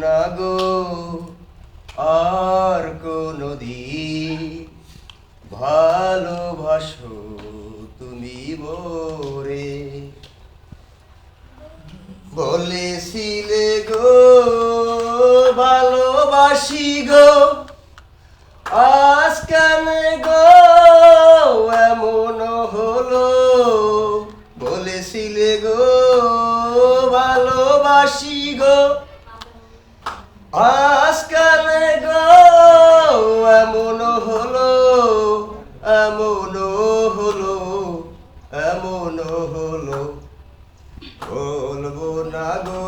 না গো আর কোনদিন ভালোবাসো তুমি মোরে। বলেছিলে গো ভালোবাসি গো, আজ কেন গো এমন হলো। বলেছিলে গো ভালোবাসি গো, আজ কেন গো এমন হলো, এমন হলো, এমন হলো। বলবো না গো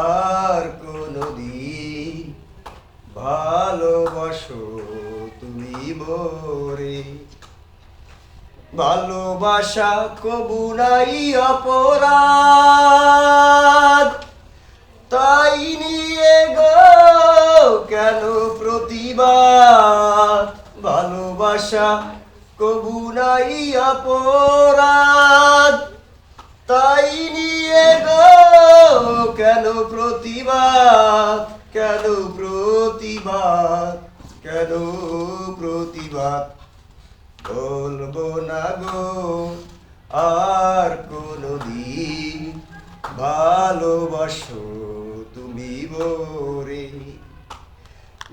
আর কোনদিন ভালোবাসো তুমি মোরে। ভালোবাসা কবু নাই অপরাধ, তাই নিয়ে গো কেন প্রতিবাদ। ভালোবাসা কবু নাই অপরাধ, তাই নিয়ে গো কেন প্রতিবাদ, কেন প্রতিবাদ, কেন প্রতিবাদ। বলবো না গো আর কোনদিন ভালোবাসো তুমি মোরে।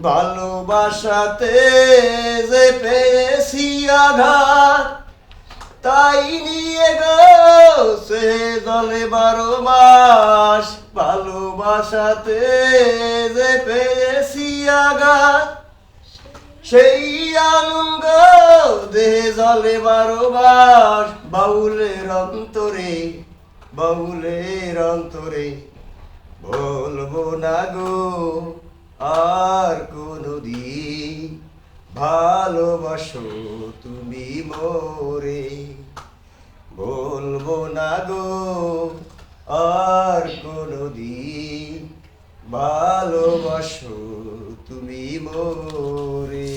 ভালোবাসাতে যে পেয়েছি আঘাত, তাই নিয়ে গো সে জলে 12 মাস। ভালোবাসাতে যে পেয়েছি আঘাত, সেই আনন্দ দেহে জলে 12 মাস। বাউলের অন্তরে, বাউলের অন্তরে। বলবো না গো আর কোনদিন ভালোবাসো তুমি মোরে। বলবো না গো আর কোনদিন ভালোবাসো তুমি মোরে।